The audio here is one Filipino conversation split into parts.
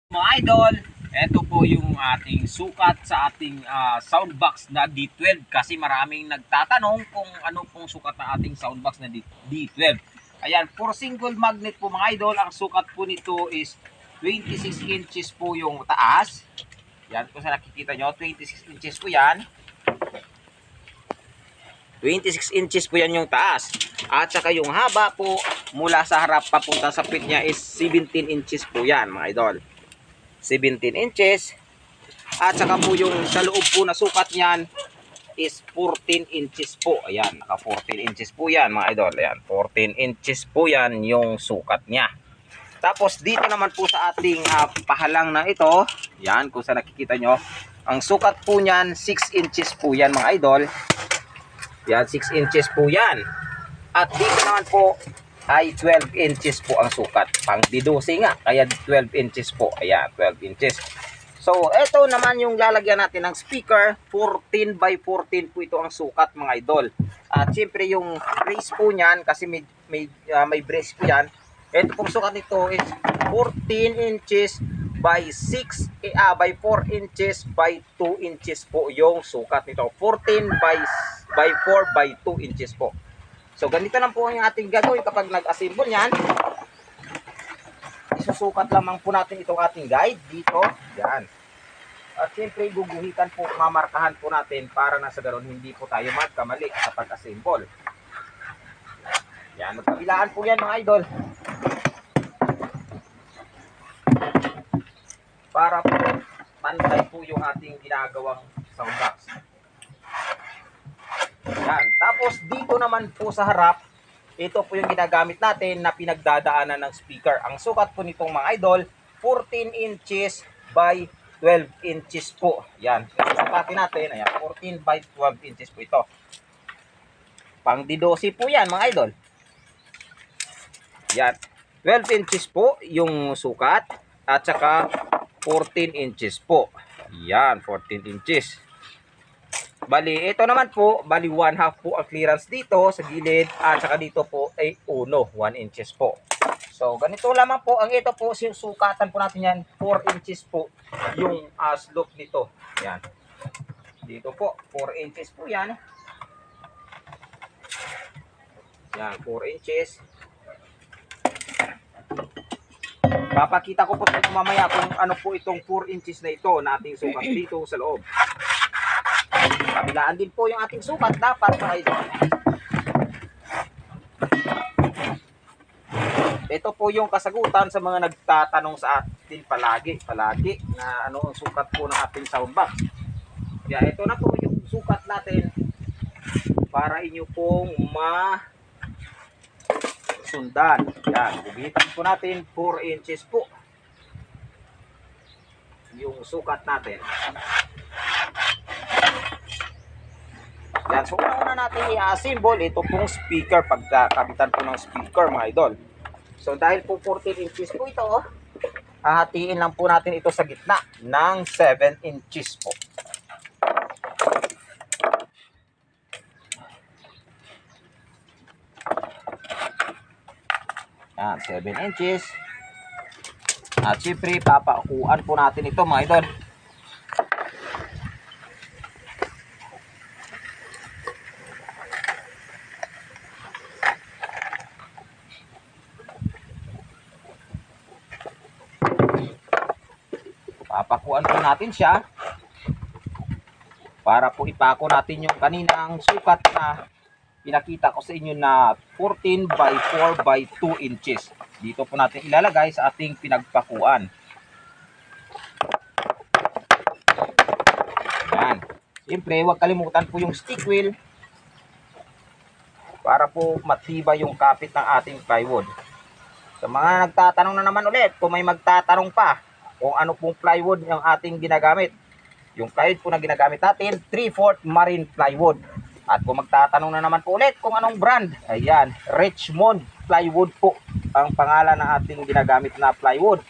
Mga idol, ito po yung ating sukat sa ating soundbox na D12 kasi maraming nagtatanong kung ano pong sukat ng ating soundbox na D12. Ayan, for single magnet po mga idol, ang sukat po nito is 26 inches po yung taas. Yan po sa nakikita nyo, 26 inches po yan. 26 inches po yan yung taas. At saka yung haba po mula sa harap papunta sa pit niya is 17 inches po yan mga idol. 17 inches. At saka po yung sa loob po na sukat niyan is 14 inches po. Ayan, naka 14 inches po yan mga idol. Ayan, 14 inches po yan yung sukat niya. Tapos dito naman po sa ating pahalang na ito, yan kung sa nakikita nyo, ang sukat po niyan 6 inches po yan mga idol. Yan, 6 inches po yan. At dito naman po ay 12 inches po ang sukat. Pang D12 nga, kaya 12 inches po. Ayan, 12 inches. So, ito naman yung lalagyan natin ng speaker. 14 by 14 po ito ang sukat mga idol. At siyempre yung brace po niyan, kasi may brace po yan. Ito pong sukat nito is 14 inches by 6 by 4 inches by 2 inches po yung sukat nito. 14 by 4 by 2 inches po. So ganito lang po ang ating gagawin kapag nag-assemble yan. Isusukat lamang po natin itong ating guide dito. Yan. At siyempre guguhitan po, mamarkahan po natin para na sa garon hindi po tayo magkamali sa pag-assemble. Yan, magkabilaan po yan mga idol. Para po pantay po yung ating ginagawang soundbox. Yan. Tapos dito naman po sa harap, ito po yung ginagamit natin na pinagdadaanan ng speaker. Ang sukat po nitong mga idol, 14 inches by 12 inches po. Yan. Sukatin natin. Ayan, 14 by 12 inches po ito. Pang D12 po yan mga idol. Yan. 12 inches po yung sukat at saka 14 inches po. Yan, 14 inches. Bali, ito naman po, bali 1/2 po ang clearance dito sa gilid at saka dito po ay 1 inches po. So, ganito lamang po. Ang ito po, sukatan po natin yan, 4 inches po yung slope nito. Yan. Dito po, 4 inches po yan. Yan, 4 inches. Papakita ko po sa mamaya kung ano po itong 4 inches na ito na ating sukat dito sa loob. Kabilaan din po yung ating sukat dapat mga idol. Ito po yung kasagutan sa mga nagtatanong sa atin palagi na ano ang sukat po ng ating soundbox. Kaya ito na po yung sukat natin para inyo pong sundan. Yan, gubitan po natin 4 inches po yung sukat natin. Yan, so una natin i-assemble ito pong speaker, pagkakabitan po ng speaker mga idol. So dahil po 14 inches po ito, hahatiin lang po natin ito sa gitna ng 7 inches po. Yan, 7 inches. At siyempre, papakuan po natin ito mga idol. Papakuan po natin siya para po ipako natin yung kaninang sukat na pinakita ko sa inyo na 14 by 4 by 2 inches. Dito po natin ilalagay sa ating pinagpakuan. Yan. Siyempre, huwag kalimutan po yung stick wheel para po matibay yung kapit ng ating plywood. Sa mga nagtatanong na naman ulit, kung may magtatanong pa kung ano pong plywood yung ating ginagamit. Yung plywood po na ginagamit natin, 3/4 marine plywood. At kung magtatanong na naman po ulit kung anong brand, ayan, Richmond plywood po ang pangalan ng ating ginagamit na plywood.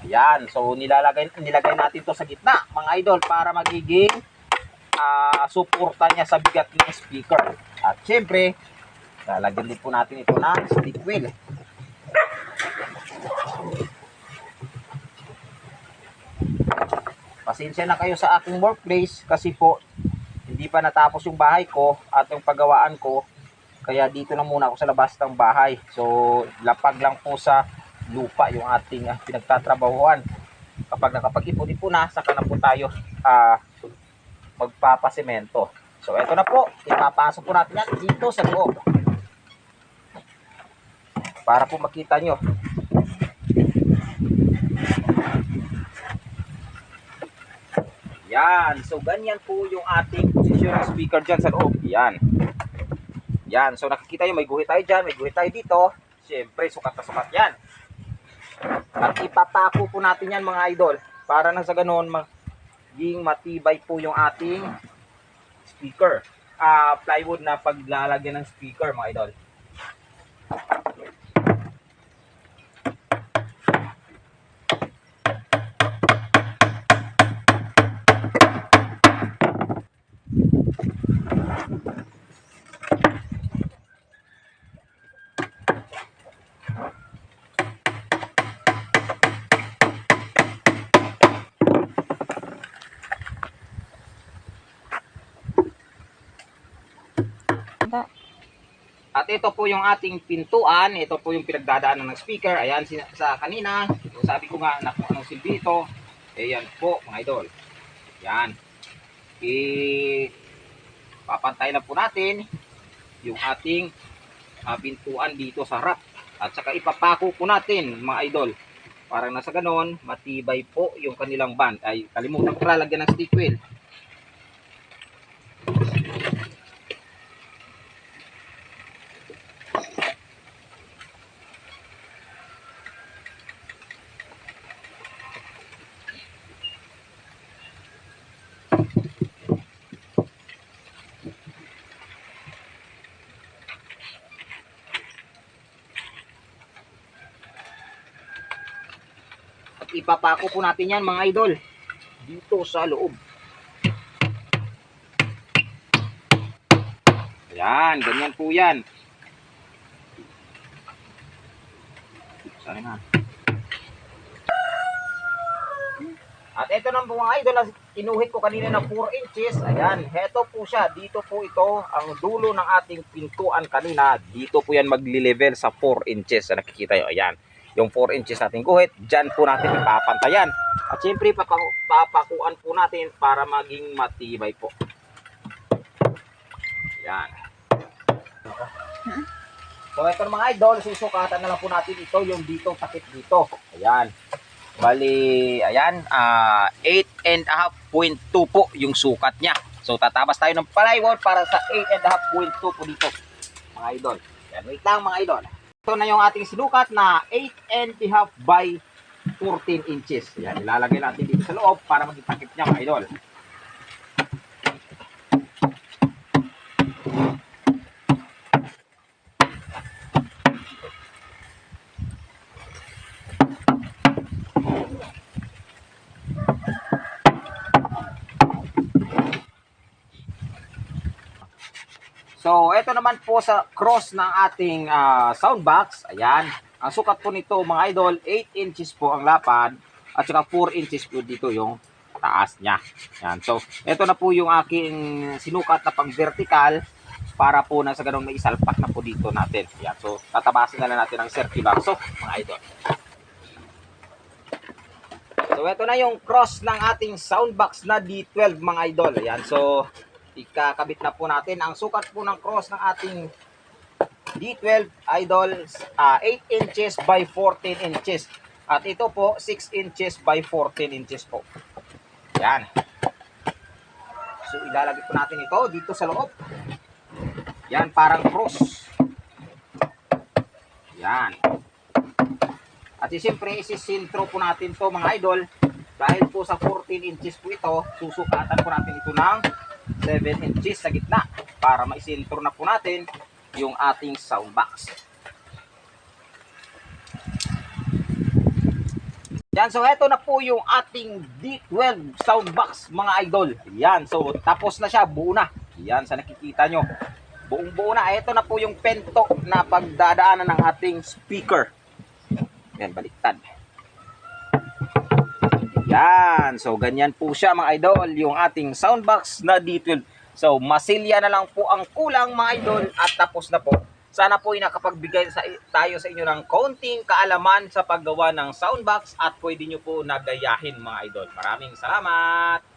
Ayan, so nilagay natin to sa gitna mga idol para magiging suporta niya sa bigat ng speaker. At syempre, Lalagyan din po natin ito ng stick wheel. Pasensya na kayo sa aking workplace kasi po hindi pa natapos yung bahay ko at yung paggawaan ko. Kaya dito na muna ako sa labas ng bahay. So lapag lang po sa lupa yung ating pinagtatrabahuan. Kapag nakapag-ipon-ipon na, saka na po tayo magpapasemento. So eto na po, ipapasok po natin yan dito sa loob. Para po makita nyo. Yan. So, ganyan po yung ating posisyon ng speaker dyan sa loob. Yan. Yan. So, nakikita nyo, may guhit tayo dyan, may guhit tayo dito. Siyempre, sukat na sukat yan. At ipapako po natin yan, mga idol. Para na sa ganun, maging matibay po yung ating speaker. Plywood na paglalagyan ng speaker, mga idol. At ito po yung ating pintuan. Ito po yung pinagdadaanan ng speaker. Ayan, sa kanina, sabi ko nga na kung anong silbi ito. Ayan po, mga idol. Yan. Papantay lang po natin yung ating pintuan dito sa harap. At saka ipapako po natin, mga idol. Para nasa ganon, matibay po yung kanilang band. Ay, kalimutan ko lalagyan ng stick wheel. Ipapako po natin yan, mga idol, dito sa loob. Ayan, ganyan po yan. Sana na. At ito na po, mga idol, na inuhit ko kanina na 4 inches. Ayan, heto po siya. Dito po ito, ang dulo ng ating pintuan kanina. Dito po yan magli-level sa 4 inches. Nakikita nyo, ayan. Yung 4 inches natin guhit, dyan po natin ipapantayan. At syempre, papakuan po natin para maging matibay po. Yan. So, ito mga idol, susukatan na lang po natin ito, yung dito, takip dito. Ayan. Bali, ayan, 8.5.2 po yung sukat niya. So, tatabas tayo ng plywood para sa 8.5.2 po dito, mga idol. Yan, wait lang, mga idol. Ito na yung ating sinukat na 8.5 by 14 inches. Yan, ilalagay natin dito sa loob para maging takip niya, mga idol. So, ito naman po sa cross ng ating sound box. Ayan. Ang sukat po nito, mga idol, 8 inches po ang lapad at saka 4 inches po dito yung taas niya. Ayan. So, ito na po yung aking sinukat na pang vertical para po na sa ganun may isalpak na po dito natin. Ayan. So, tatabasin na lang natin ang circular. So, mga idol. So, ito na yung cross ng ating sound box na D12, mga idol. Ayan. So, ikakabit na po natin ang sukat po ng cross ng ating D12 idol, 8 inches by 14 inches at ito po 6 inches by 14 inches po. Yan. So ilalagay po natin ito dito sa loob. Yan, parang cross. Yan. At siyempre isisintro po natin to, mga idol, dahil po sa 14 inches po ito, susukatan po natin ito ng 7 inches sa gitna para maisintro na po natin yung ating sound box. Yan, so eto na po yung ating D12 sound box, mga idol. Yan, so tapos na siya, buo na. Yan, sa nakikita nyo. Buong buo na. Ito na po yung pento na pagdadaanan ng ating speaker. Yan, baliktad. Yan. So, ganyan po siya mga idol, yung ating soundbox na D12. So, masilya na lang po ang kulang mga idol at tapos na po. Sana po ay nakapagbigay tayo sa inyo ng konting kaalaman sa paggawa ng soundbox at pwede nyo po nagayahin mga idol. Maraming salamat!